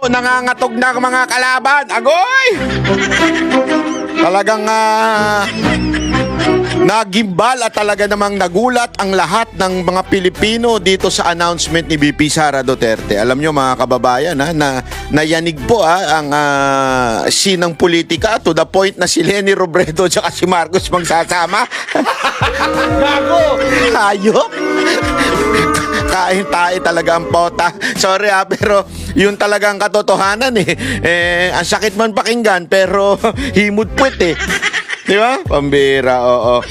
Nangangatog na mga kalaban. Agoy! Talagang nagimbal at talaga namang nagulat ang lahat ng mga Pilipino dito sa announcement ni VP Sara Duterte. Alam nyo mga kababayan na nayanig po ang sinang politika to the point na si Leni Robredo at si Marcos magsasama. Gago! Hayop! Kain tayo talaga ang pota. Sorry pero yun talagang katotohanan ang sakit man pakinggan pero himod puwet Di ba? Pambira, oo.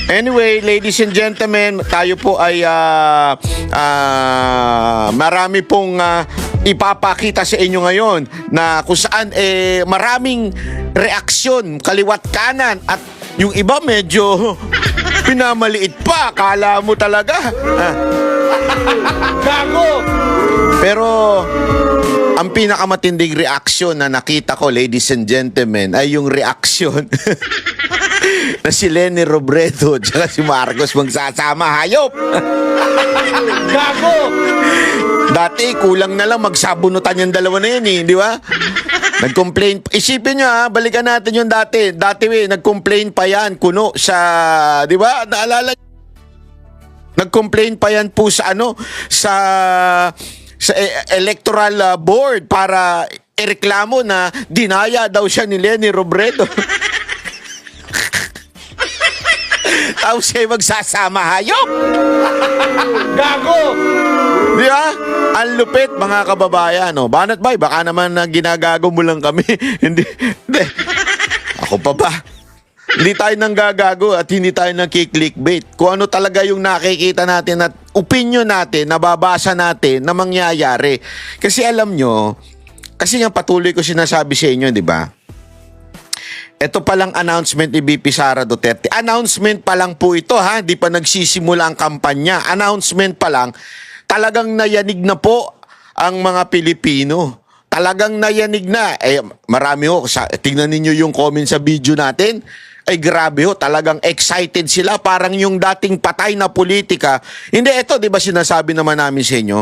Anyway, ladies and gentlemen, tayo po ay marami pong ipapakita sa inyo ngayon na kung saan maraming reaksyon, kaliwat kanan at yung iba medyo pinamaliit pa. Akala mo talaga. Gago! Pero ang pinakamatinding reaksyon na nakita ko, ladies and gentlemen, ay yung reaksyon na si Leni Robredo at si Marcos magsasama. Hayop! Gago! Dati, kulang na lang magsabunutan yung dalawa na yun di ba? Nag-complain. Isipin nyo balikan natin yung dati. Dati nag-complain pa yan, kuno sa, di ba? Naalala nag-complain pa yan po sa sa electoral board para ireklamo na dinaya daw siya ni Leni Robredo. Tapos siya magsasama. Hayop! Gago! Di ba? Ang lupit mga kababayan. Banat bay, baka naman ginagago mo lang kami. Hindi. Ako pa ba? Hindi tayo nang gagago at hindi tayo nang clickbait. Kung ano talaga yung nakikita natin at opinion natin, nababasa natin na mangyayari. Kasi alam nyo, kasi nga patuloy ko sinasabi sa inyo, di ba? Ito palang announcement ni VP Sara Duterte. Announcement pa lang po ito Di pa nagsisimula ang kampanya. Announcement pa lang. Talagang nayanig na po ang mga Pilipino. Talagang nayanig na. Marami tingnan ninyo yung comment sa video natin. Ay grabe talagang excited sila. Parang yung dating patay na politika. Hindi, ito, di ba sinasabi naman namin sa inyo,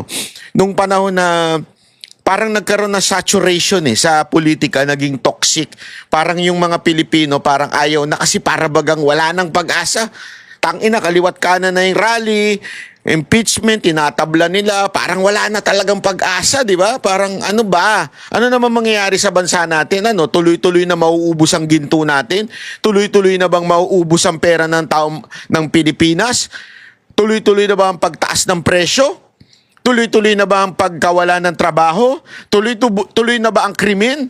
nung panahon na parang nagkaroon na saturation sa politika, naging toxic. Parang yung mga Pilipino, parang ayaw na kasi para bagang wala nang pag-asa. Tangina, kaliwat kanan na yung rally, impeachment, tinatabla nila, parang wala na talagang pag-asa, di ba? Parang ano ba? Ano naman mangyayari sa bansa natin? Tuloy-tuloy na mauubos ang ginto natin? Tuloy-tuloy na bang mauubos ang pera ng tao ng Pilipinas? Tuloy-tuloy na ba ang pagtaas ng presyo? Tuloy-tuloy na ba ang pagkawala ng trabaho? Tuloy na ba ang krimen?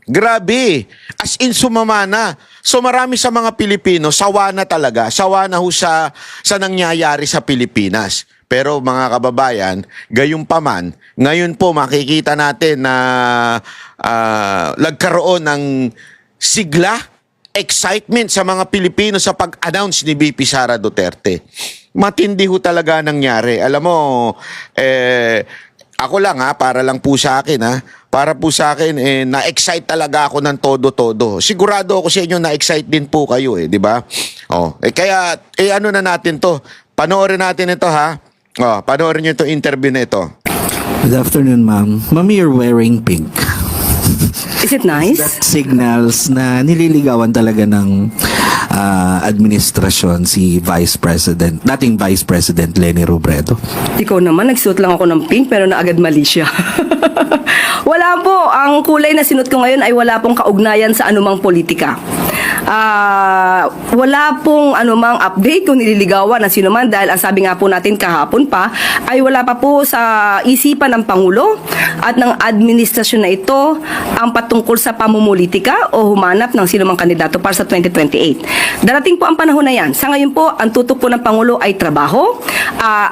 Grabe. As in sumama na. So marami sa mga Pilipino, sawa na talaga. Sawa na sa nangyayari sa Pilipinas. Pero mga kababayan, gayunpaman, ngayon po makikita natin na nagkaroon ng sigla, excitement sa mga Pilipino sa pag-announce ni VP Sara Duterte. Matindi talaga nangyari. Alam mo, ako lang para lang po sa akin para po sa akin na-excite talaga ako ng todo-todo. Sigurado ako sa inyo na-excite din po kayo di ba? Kaya ano na natin to. Panoorin natin ito panoorin niyo itong interview na ito. Good afternoon, ma'am. Ma'am, you're wearing pink. Is it nice? That signals na nililigawan talaga ng administrasyon si dating Vice President Leni Robredo. Ikaw naman, nagsuot lang ako ng pink pero naagad mali siya. Wala po. Ang kulay na sinuot ko ngayon ay wala pong kaugnayan sa anumang politika. Wala pong anumang update kung nililigawan ng sino man dahil ang sabi nga po natin kahapon pa ay wala pa po sa isipan ng Pangulo at ng administrasyon na ito ang patungkol sa pamumulitika o humanap ng sino mang kandidato para sa 2028. Darating po ang panahon na yan. Sa ngayon po, ang tutok po ng Pangulo ay trabaho.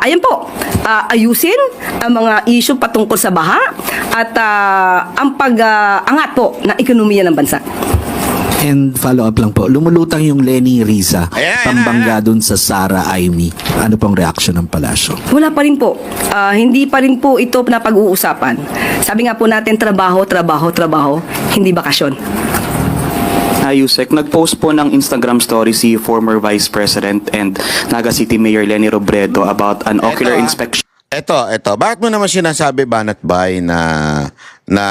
Ayan po, ayusin ang mga issue patungkol sa baha at ang pag-angat po ng ekonomiya ng bansa. And follow up lang po, lumulutang yung Leni Riza, pambangga dun sa Sara Amy. Ano pong reaction ng palasyo? Wala pa rin po. Hindi pa rin po ito na pag-uusapan. Sabi nga po natin, trabaho, trabaho, trabaho, hindi bakasyon. Yusek, nag-post po ng Instagram story si former Vice President and Naga City Mayor Leni Robredo about an ocular inspection. Ito. Bakit mo naman sinasabi, Banat Bay, na na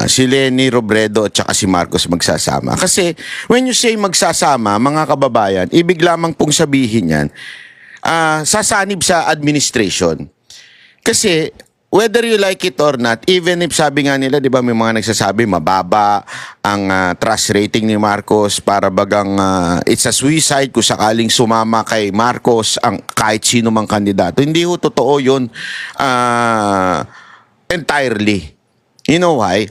si Leni Robredo at saka si Marcos magsasama. Kasi when you say magsasama, mga kababayan, ibig lamang pong sabihin yan, sasanib sa administration. Kasi whether you like it or not, even if sabi nga nila, di ba may mga nagsasabi, mababa ang trust rating ni Marcos para bagang it's a suicide kung sakaling sumama kay Marcos ang kahit sino mang kandidato. Hindi ho totoo yun entirely. You know why?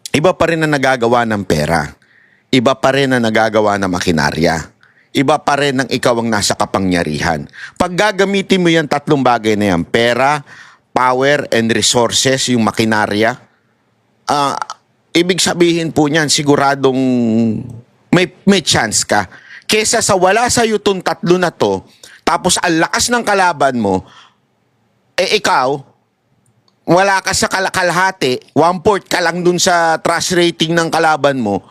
Iba pa rin na nagagawa ng pera. Iba pa rin na nagagawa ng makinarya. Iba pa rin ang ikaw ang nasa kapangyarihan. Pag gagamitin mo yan tatlong bagay na yan, pera, power, and resources, yung makinarya, ibig sabihin po niyan, siguradong may chance ka. Kesa sa wala sa'yo itong tatlo na to, tapos ang lakas ng kalaban mo, ikaw, wala ka sa kalahati, 1/4 ka lang dun sa trust rating ng kalaban mo,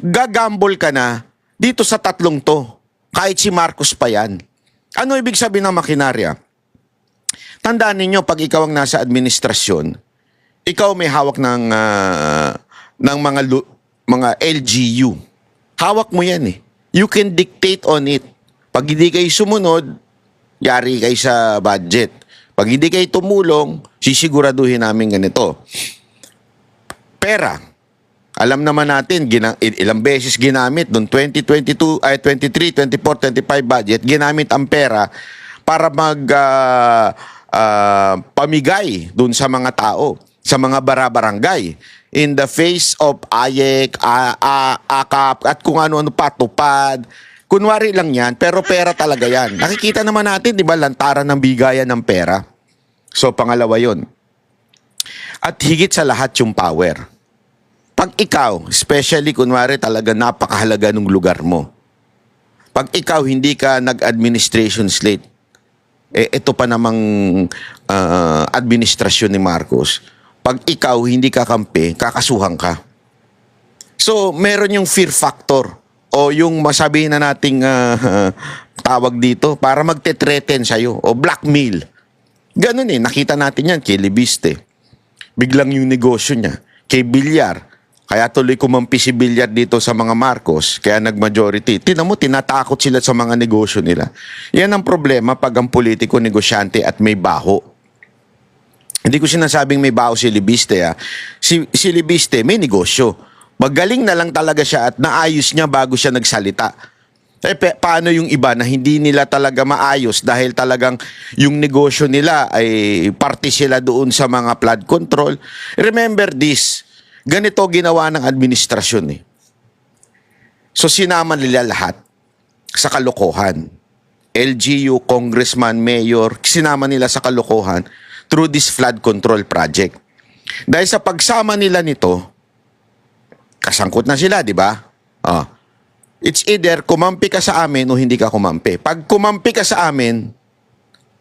gagambol ka na dito sa tatlong to. Kahit si Marcos pa yan. Ano ibig sabihin ng makinarya? Tandaan ninyo, pag ikaw ang nasa administrasyon, ikaw may hawak ng mga LGU. Hawak mo yan eh. You can dictate on it. Pag hindi kayo sumunod, yari kayo sa budget. Pag hindi kayo tumulong, sisiguraduhin namin ganito. Pera. Alam naman natin, ilang beses ginamit noong 2022, 23, 24, 25 budget, ginamit ang pera para pamigay dun sa mga tao, sa mga barabarangay. In the face of AYEC, AKAP, at kung ano-ano pa, tupad. Kunwari lang yan, pero pera talaga yan. Nakikita naman natin, di ba, lantaran ng bigayan ng pera. So, pangalawa yon. At higit sa lahat yung power. Pag ikaw, especially kunwari talaga napakahalaga ng lugar mo. Pag ikaw hindi ka nag-administration slate, ito pa namang administrasyon ni Marcos. Pag ikaw hindi kakampi, kakasuhan ka. So, meron yung fear factor. O yung masabihin na nating tawag dito para magte-threaten sa'yo o blackmail. Ganun eh, nakita natin yan kay Libiste. Biglang yung negosyo niya. Kay Villar, kaya tuloy kumampi si Villar dito sa mga Marcos, kaya nag-majority. Tingnan mo, tinatakot sila sa mga negosyo nila. Yan ang problema pag ang politiko negosyante at may baho. Hindi ko sinasabing may baho si Libiste. Si Libiste may negosyo. Magaling na lang talaga siya at naayos niya bago siya nagsalita. Paano yung iba na hindi nila talaga maayos dahil talagang yung negosyo nila ay parte sila doon sa mga flood control? Remember this, ganito ginawa ng administrasyon eh. So sinama nila lahat sa kalokohan. LGU, congressman, mayor, sinama nila sa kalokohan through this flood control project. Dahil sa pagsama nila nito, kasangkot na sila, di ba? It's either kumampi ka sa amin o hindi ka kumampi. Pag kumampi ka sa amin,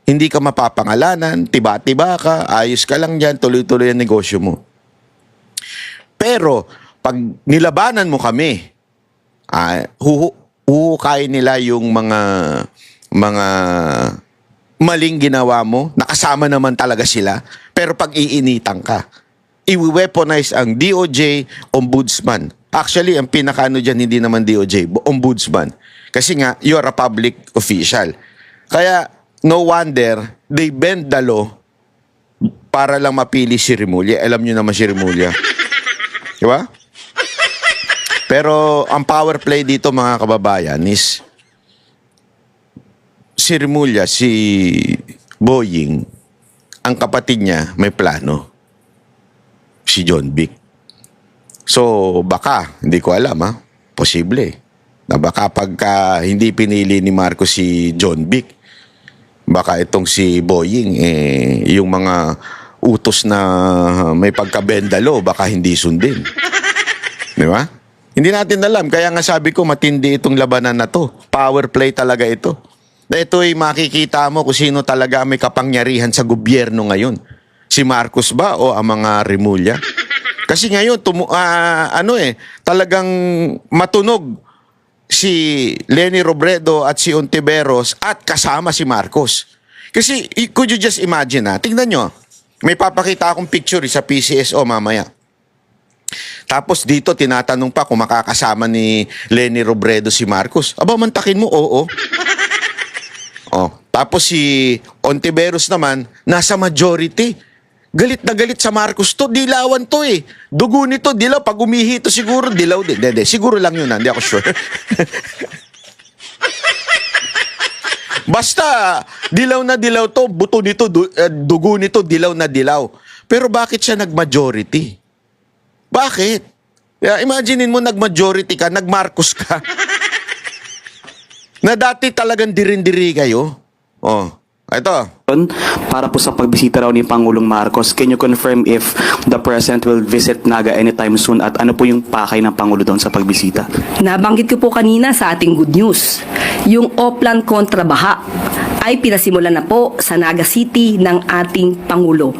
hindi ka mapapangalanan, tiba-tiba ka, ayos ka lang dyan, tuloy-tuloy ang negosyo mo. Pero, pag nilabanan mo kami, huhukayin nila yung mga maling ginawa mo, nakasama naman talaga sila, pero pag iinitan ka, i-weaponize ang DOJ, Ombudsman. Actually, ang pinakaano dyan, hindi naman DOJ, Ombudsman. Kasi nga, you're a public official. Kaya, no wonder, they bend the law para lang mapili si Remulla. Alam nyo naman si Remulla. Diba? Pero, ang power play dito, mga kababayan, is si Remulla, si Boying, ang kapatid niya, may plano. Si John Vic. So, baka, hindi ko alam posible. Na baka pagka hindi pinili ni Marcos si John Vic, baka itong si Boying, yung mga utos na may pagkabendalo, baka hindi sundin. Di ba? Hindi natin alam. Kaya nga sabi ko, matindi itong labanan na to. Power play talaga ito. Ito'y makikita mo kung sino talaga may kapangyarihan sa gobyerno ngayon. Si Marcos ba o ang mga Remulla? Kasi ngayon, talagang matunog si Leni Robredo at si Ontiveros at kasama si Marcos. Kasi, could you just imagine tingnan nyo, May papakita akong picture sa PCSO mamaya. Tapos dito, tinatanong pa kung makakasama ni Leni Robredo si Marcos. Aba, mantakin mo, oo. Oh, tapos si Ontiveros naman, nasa majority. Galit na galit sa Marcos to. Dilawan to eh. Dugo nito, dilaw. Pag umihi to siguro, dilaw din. Hindi, siguro lang yun, hindi ako sure. Basta, dilaw na dilaw to, buto nito, dugo nito, dilaw na dilaw. Pero bakit siya nag-majority? Bakit? Imaginein mo, nag-majority ka, nag-Marcos ka. Na dati talagang dirin-diri kayo. Oh, ito. Para po sa pagbisita raw ni Pangulong Marcos, can you confirm if the President will visit Naga anytime soon at ano po yung pakay ng Pangulo doon sa pagbisita? Nabanggit ko po kanina sa ating good news, yung Oplan kontra baha ay pinasimulan na po sa Naga City ng ating Pangulo.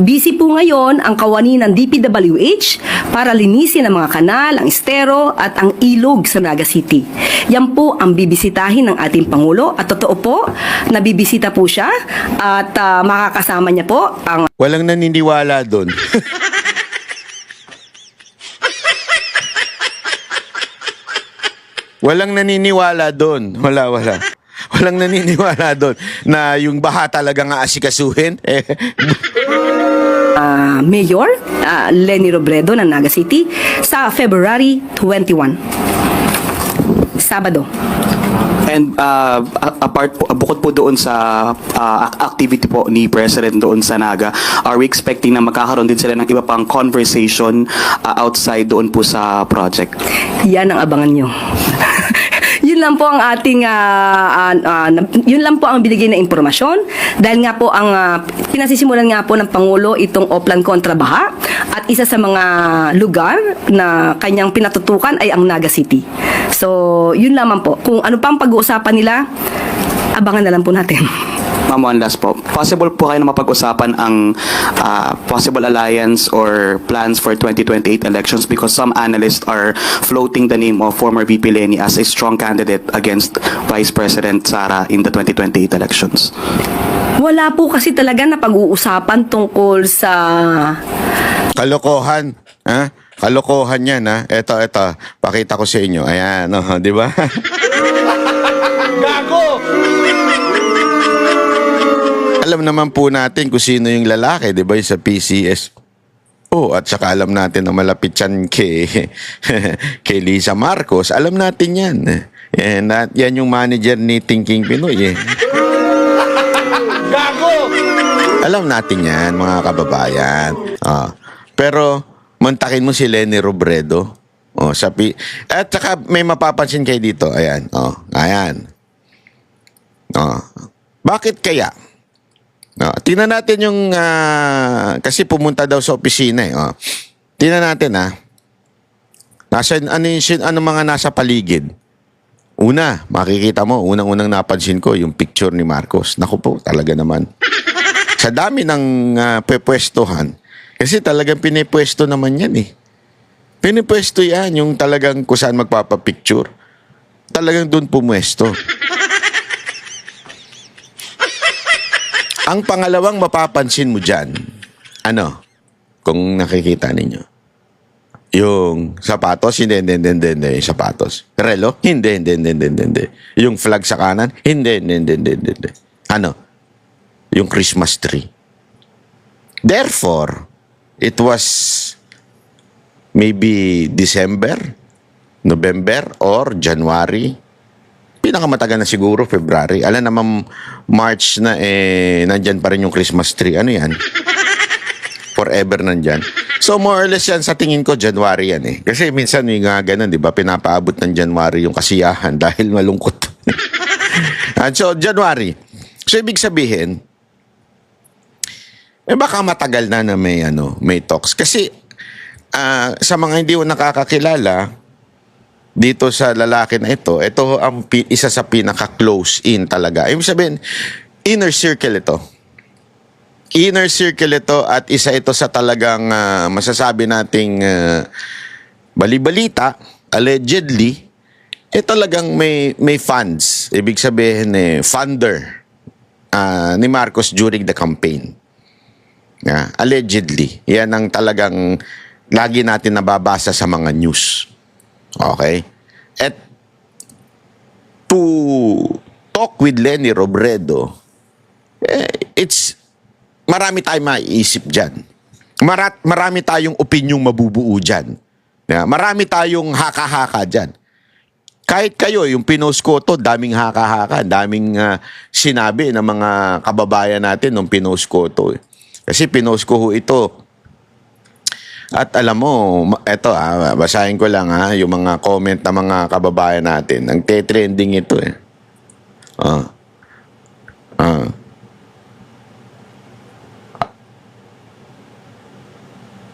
Busy po ngayon ang kawani ng DPWH para linisin ang mga kanal, ang estero at ang ilog sa Naga City. Yan po ang bibisitahin ng ating Pangulo at totoo po na bibisita po siya at makakasama niya po ang Walang naniniwala doon. Walang naniniwala doon. Wala. Walang naniniwala doon na yung baha talagang aasikasuhin. Mayor Leni Robredo ng Naga City sa February 21. Sabado. And bukod po doon sa activity po ni President doon sa Naga, are we expecting na magkakaroon din sila ng iba pang conversation outside doon po sa project? Yan ang abangan nyo. Yun lang po ang ating yun lang po ang binigay na impormasyon dahil nga po ang pinasisimulan nga po ng Pangulo itong Oplan kontra baha at isa sa mga lugar na kanyang pinatutukan ay ang Naga City. So, yun lamang po. Kung ano pang pag-uusapan nila, abangan na lang po natin. Ma'am, one last po. Possible po kayo na mapag-usapan ang possible alliance or plans for 2028 elections because some analysts are floating the name of former VP Leni as a strong candidate against Vice President Sara in the 2028 elections. Wala po kasi talaga na pag-uusapan tungkol sa Kalokohan. Ha? Kalokohan yan, ha? Ito. Pakita ko sa inyo. Ayan, di ba? Gago! Alam naman po natin kung sino yung lalaki, di ba, yung sa PCS. Oh, at saka alam natin na malapit yan kay Lisa Marcos. Alam natin yan. Yan yung manager ni Thinking Pinoy, eh. Gago! Alam natin yan, mga kababayan. Pero, mantakin mo si Leni Robredo. At saka may mapapansin kayo dito. Ayan. Ayan. Bakit kaya? Tingnan natin yung kasi pumunta daw sa opisina eh. Tingnan natin ano mga nasa paligid. Una, makikita mo, unang-unang napansin ko yung picture ni Marcos. Naku po, talaga naman. Sa dami ng pepwestohan, kasi talagang pinipwesto naman yan eh. Pinipwesto yan, yung talagang kung saan magpapapicture. Talagang doon pumwesto. Ang pangalawang mapapansin mo dyan, kung nakikita ninyo, yung sapatos, hindi, yung sapatos. Relo, hindi. Yung flag sa kanan, hindi. Yung Christmas tree. Therefore, it was maybe December, November, or January. Pinakamatagal na siguro, February. Alam naman, March na nandyan pa rin yung Christmas tree. Ano yan? Forever nandyan. So, more or less yan, sa tingin ko, January yan eh. Kasi minsan yung ganun, di ba? Pinapaabot ng January yung kasiyahan dahil malungkot. And so, January. So, ibig sabihin, baka matagal na may talks. Kasi, sa mga hindi mo nakakakilala, dito sa lalaki na ito ang isa sa pinaka-close in talaga. Ibig sabihin, inner circle ito. Inner circle ito at isa ito sa talagang masasabi nating balibalita, allegedly, talagang may funds. Ibig sabihin, funder ni Marcos during the campaign. Allegedly. Yan ang talagang lagi natin nababasa sa mga news. Okay? At to talk with Leni Robredo, marami tayong maiisip dyan. Marami tayong opinyong mabubuo dyan. Marami tayong haka-haka dyan. Kahit kayo, yung pinost ko to, daming haka-haka, daming sinabi ng mga kababayan natin nung pinost ko to. Kasi pinost ko ho ito. At alam mo, eto basahin ko lang yung mga comment ng mga kababayan natin. Nagte-trending ito eh.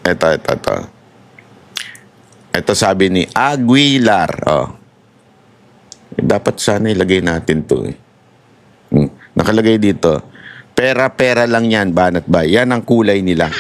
Ito. Ito sabi ni Aguilar. Dapat sana ilagay natin to eh. Nakalagay dito. Pera-pera lang yan, banat ba? Yan ang kulay nila.